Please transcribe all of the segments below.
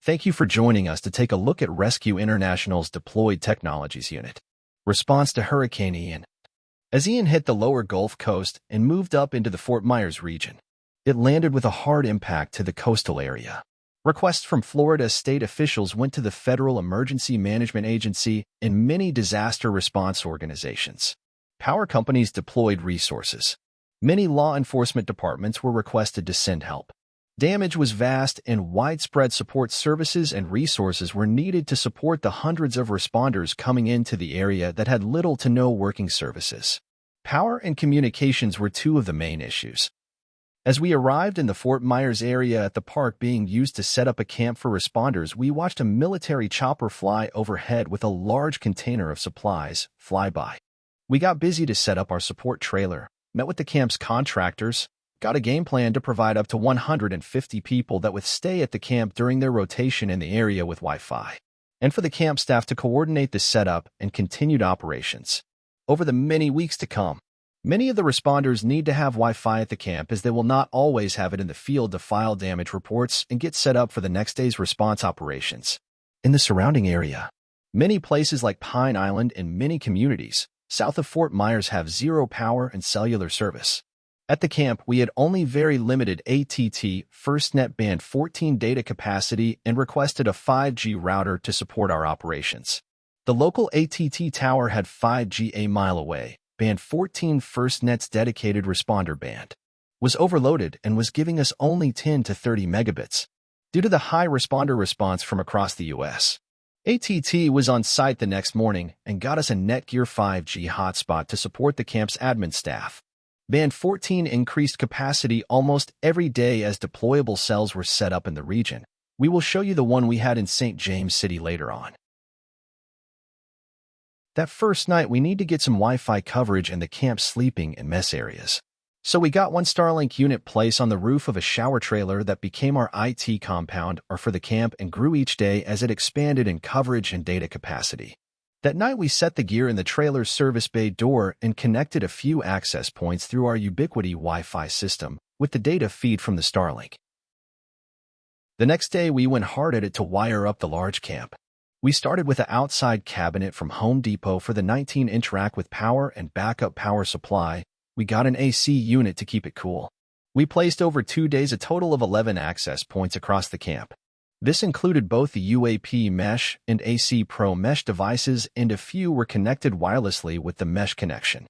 Thank you for joining us to take a look at Rescue International's Deployed Technologies Unit. Response to Hurricane Ian. As Ian hit the lower Gulf Coast and moved up into the Fort Myers region, it landed with a hard impact to the coastal area. Requests from Florida state officials went to the Federal Emergency Management Agency and many disaster response organizations. Power companies deployed resources. Many law enforcement departments were requested to send help. Damage was vast, and widespread support services and resources were needed to support the hundreds of responders coming into the area that had little to no working services. Power and communications were two of the main issues. As we arrived in the Fort Myers area at the park being used to set up a camp for responders, we watched a military chopper fly overhead with a large container of supplies fly by. We got busy to set up our support trailer, met with the camp's contractors, got a game plan to provide up to 150 people that would stay at the camp during their rotation in the area with Wi-Fi, and for the camp staff to coordinate the setup and continued operations. Over the many weeks to come, many of the responders need to have Wi-Fi at the camp as they will not always have it in the field to file damage reports and get set up for the next day's response operations. In the surrounding area, many places like Pine Island and many communities south of Fort Myers have zero power and cellular service. At the camp, we had only very limited ATT FirstNet Band 14 data capacity and requested a 5G router to support our operations. The local ATT tower had 5G a mile away. Band 14 FirstNet's dedicated responder band was overloaded and was giving us only 10 to 30 megabits due to the high responder response from across the U.S. ATT was on site the next morning and got us a Netgear 5G hotspot to support the camp's admin staff. Band 14 increased capacity almost every day as deployable cells were set up in the region. We will show you the one we had in St. James City later on. That first night, we need to get some Wi-Fi coverage in the camp's sleeping and mess areas. So we got one Starlink unit placed on the roof of a shower trailer that became our IT compound for the camp and grew each day as it expanded in coverage and data capacity. That night, we set the gear in the trailer's service bay door and connected a few access points through our Ubiquiti Wi-Fi system with the data feed from the Starlink. The next day, we went hard at it to wire up the large camp. We started with an outside cabinet from Home Depot for the 19-inch rack with power and backup power supply. We got an AC unit to keep it cool. We placed over 2 days a total of 11 access points across the camp. This included both the UAP Mesh and AC Pro Mesh devices, and a few were connected wirelessly with the Mesh connection.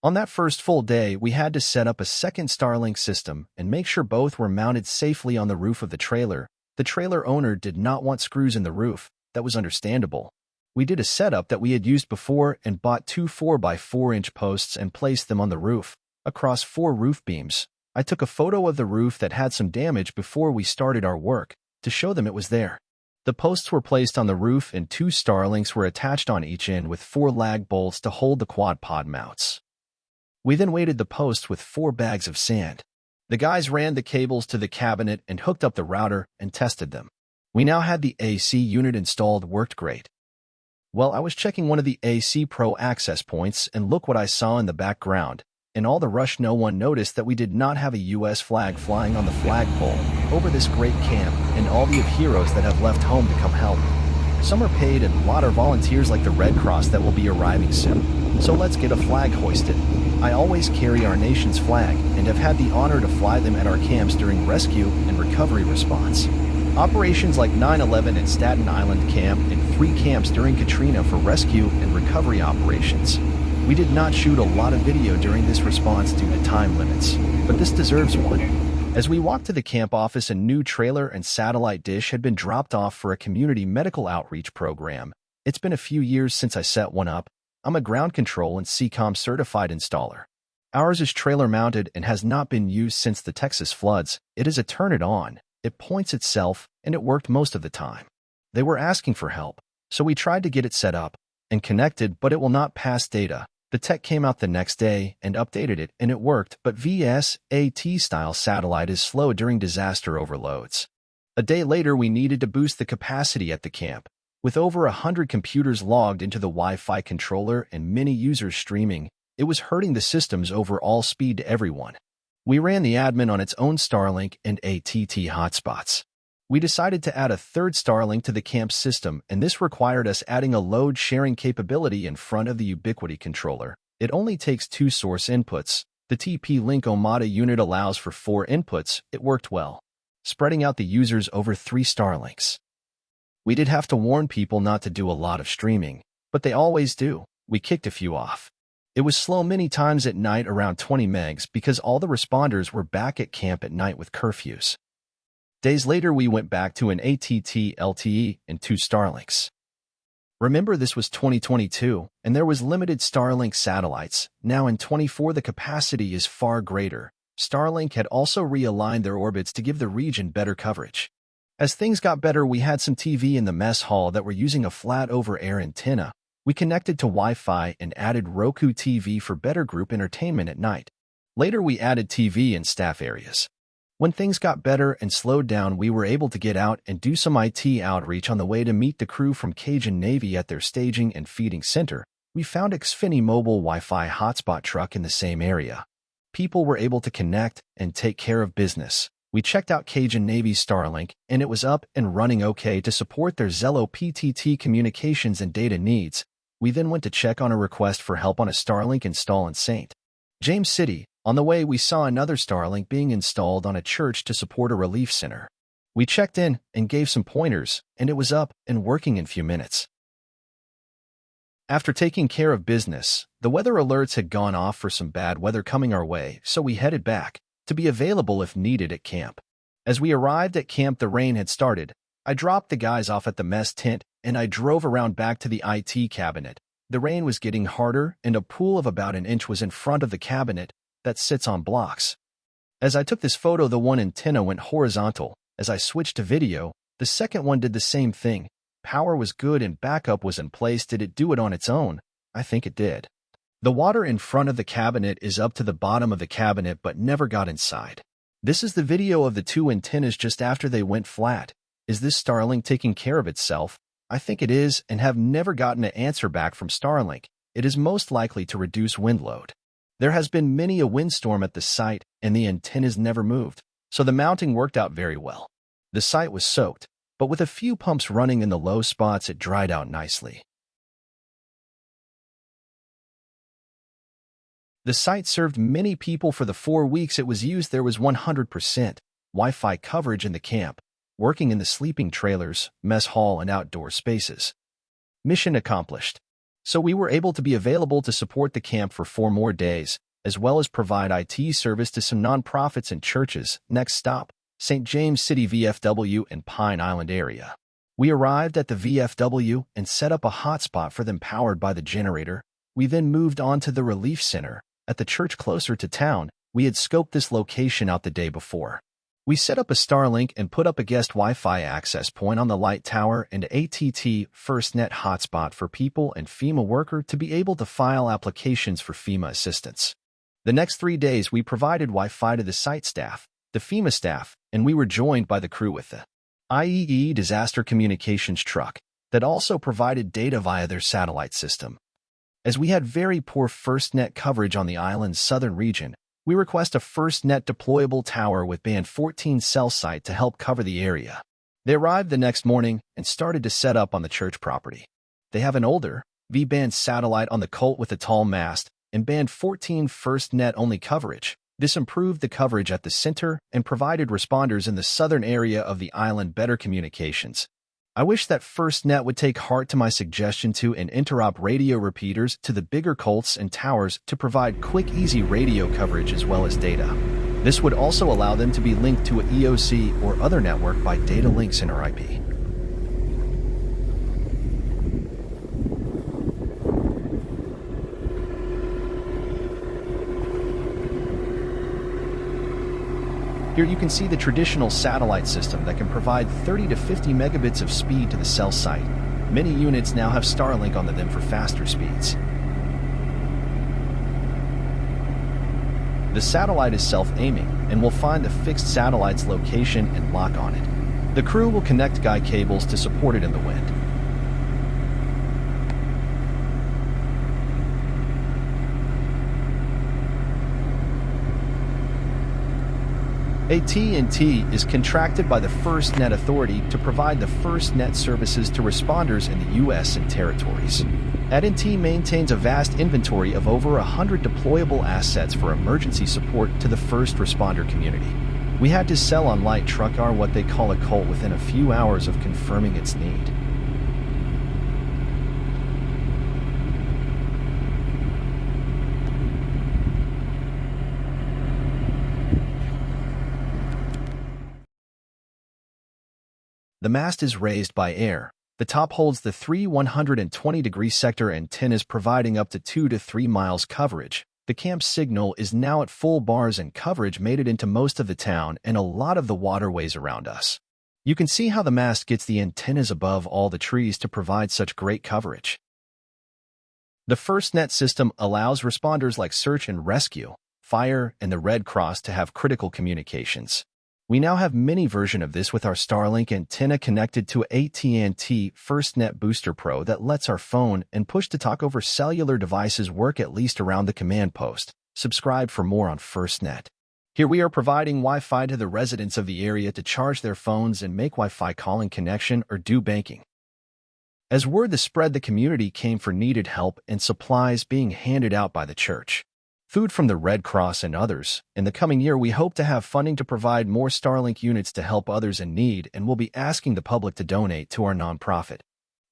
On that first full day, we had to set up a second Starlink system and make sure both were mounted safely on the roof of the trailer. The trailer owner did not want screws in the roof. That was understandable. We did a setup that we had used before and bought 2 4x4-inch posts and placed them on the roof, across 4 roof beams. I took a photo of the roof that had some damage before we started our work to show them it was there. The posts were placed on the roof and 2 Starlinks were attached on each end with 4 lag bolts to hold the quad pod mounts. We then weighted the posts with 4 bags of sand. The guys ran the cables to the cabinet and hooked up the router and tested them. We now had the AC unit installed. Worked great. Well, I was checking one of the AC Pro access points and look what I saw in the background. In all the rush, no one noticed that we did not have a U.S. flag flying on the flagpole over this great camp, and all the heroes that have left home to come help. Some are paid and a lot are volunteers like the Red Cross that will be arriving soon. So let's get a flag hoisted. I always carry our nation's flag and have had the honor to fly them at our camps during rescue and recovery response. Operations like 9/11 at Staten Island Camp and 3 camps during Katrina for rescue and recovery operations. We did not shoot a lot of video during this response due to time limits, but this deserves one. As we walked to the camp office, a new trailer and satellite dish had been dropped off for a community medical outreach program. It's been a few years since I set one up. I'm a ground control and CCOM certified installer. Ours is trailer mounted and has not been used since the Texas floods. It is a turn it on. It points itself, and it worked most of the time. They were asking for help, so we tried to get it set up and connected, but it will not pass data. The tech came out the next day and updated it, and it worked, but VSAT-style satellite is slow during disaster overloads. A day later, we needed to boost the capacity at the camp. With over 100 computers logged into the Wi-Fi controller and many users streaming, it was hurting the system's overall speed to everyone. We ran the admin on its own Starlink and ATT hotspots. We decided to add a third Starlink to the camp system, and this required us adding a load-sharing capability in front of the Ubiquiti controller. It only takes 2 source inputs. The TP-Link Omada unit allows for 4 inputs. It worked well, spreading out the users over 3 Starlinks. We did have to warn people not to do a lot of streaming, but they always do. We kicked a few off. It was slow many times at night, around 20 megs, because all the responders were back at camp at night with curfews. Days later, we went back to an ATT LTE and 2 Starlinks. Remember, this was 2022, and there was limited Starlink satellites. Now in 24, the capacity is far greater. Starlink had also realigned their orbits to give the region better coverage. As things got better, we had some TV in the mess hall that were using a flat over-air antenna. We connected to Wi-Fi and added Roku TV for better group entertainment at night. Later, we added TV in staff areas. When things got better and slowed down, we were able to get out and do some IT outreach on the way to meet the crew from Cajun Navy at their staging and feeding center. We found Xfinity mobile Wi-Fi hotspot truck in the same area. People were able to connect and take care of business. We checked out Cajun Navy's Starlink, and it was up and running okay to support their Zello PTT communications and data needs. We then went to check on a request for help on a Starlink install in St. James City. On the way, we saw another Starlink being installed on a church to support a relief center. We checked in and gave some pointers, and it was up and working in a few minutes. After taking care of business, the weather alerts had gone off for some bad weather coming our way, so we headed back to be available if needed at camp. As we arrived at camp, the rain had started. I dropped the guys off at the mess tent, and I drove around back to the IT cabinet. The rain was getting harder, and a pool of about an inch was in front of the cabinet that sits on blocks. As I took this photo, the one antenna went horizontal. As I switched to video, the second one did the same thing. Power was good and backup was in place. Did it do it on its own? I think it did. The water in front of the cabinet is up to the bottom of the cabinet but never got inside. This is the video of the 2 antennas just after they went flat. Is this Starlink taking care of itself? I think it is, and have never gotten an answer back from Starlink. It is most likely to reduce wind load. There has been many a windstorm at the site, and the antennas never moved, so the mounting worked out very well. The site was soaked, but with a few pumps running in the low spots, it dried out nicely. The site served many people for the 4 weeks it was used. There was 100% Wi-Fi coverage in the camp, working in the sleeping trailers, mess hall, and outdoor spaces. Mission accomplished. So we were able to be available to support the camp for 4 more days, as well as provide IT service to some nonprofits and churches. Next stop, St. James City VFW and Pine Island area. We arrived at the VFW and set up a hotspot for them powered by the generator. We then moved on to the relief center at the church closer to town. We had scoped this location out the day before. We set up a Starlink and put up a guest Wi-Fi access point on the light tower and ATT FirstNet hotspot for people and FEMA worker to be able to file applications for FEMA assistance. The next 3 days, we provided Wi-Fi to the site staff, the FEMA staff, and we were joined by the crew with the IEE disaster communications truck that also provided data via their satellite system. As we had very poor FirstNet coverage on the island's southern region, we request a FirstNet deployable tower with band 14 cell site to help cover the area. They arrived the next morning and started to set up on the church property. They have an older V-band satellite on the Colt with a tall mast and band 14 FirstNet only coverage. This improved the coverage at the center and provided responders in the southern area of the island better communications. I wish that FirstNet would take heart to my suggestion to and interop radio repeaters to the bigger Colts and towers to provide quick, easy radio coverage as well as data. This would also allow them to be linked to an EOC or other network by data links in our IP. Here you can see the traditional satellite system that can provide 30 to 50 megabits of speed to the cell site. Many units now have Starlink on them for faster speeds. The satellite is self-aiming and will find the fixed satellite's location and lock on it. The crew will connect guy cables to support it in the wind. AT&T is contracted by the FirstNet Authority to provide the FirstNet services to responders in the U.S. and territories. AT&T maintains a vast inventory of over 100 deployable assets for emergency support to the first responder community. We had to sell on light truck our what they call a cult within a few hours of confirming its need. The mast is raised by air. The top holds the three 120-degree sector antennas providing up to 2 to 3 miles coverage. The camp signal is now at full bars and coverage made it into most of the town and a lot of the waterways around us. You can see how the mast gets the antennas above all the trees to provide such great coverage. The FirstNet system allows responders like search and rescue, fire, and the Red Cross to have critical communications. We now have mini version of this with our Starlink antenna connected to AT&T FirstNet Booster Pro that lets our phone and push-to-talk over cellular devices work at least around the command post. Subscribe for more on FirstNet. Here we are providing Wi-Fi to the residents of the area to charge their phones and make Wi-Fi calling connection or do banking. As word the spread, the community came for needed help and supplies being handed out by the church. Food from the Red Cross and others. In the coming year, we hope to have funding to provide more Starlink units to help others in need, and we'll be asking the public to donate to our nonprofit.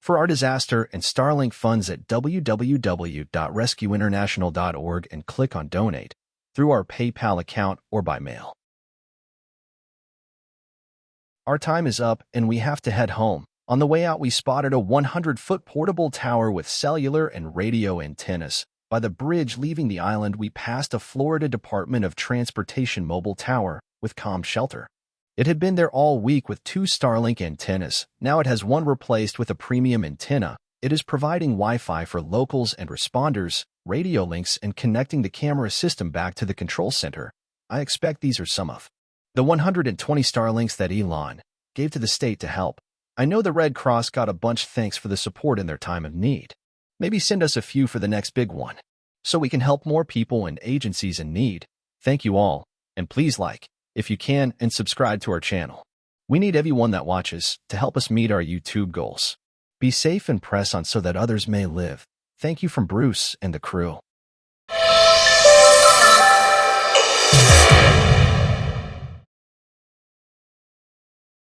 For our disaster and Starlink funds at www.rescueinternational.org and click on Donate through our PayPal account or by mail. Our time is up and we have to head home. On the way out, we spotted a 100-foot portable tower with cellular and radio antennas. By the bridge leaving the island, we passed a Florida Department of Transportation mobile tower with comm shelter. It had been there all week with 2 Starlink antennas. Now it has one replaced with a premium antenna. It is providing Wi-Fi for locals and responders, radio links, and connecting the camera system back to the control center. I expect these are some of the 120 Starlinks that Elon gave to the state to help. I know the Red Cross got a bunch. Thanks for the support in their time of need. Maybe send us a few for the next big one, so we can help more people and agencies in need. Thank you all, and please like, if you can, and subscribe to our channel. We need everyone that watches to help us meet our YouTube goals. Be safe and press on so that others may live. Thank you from Bruce and the crew.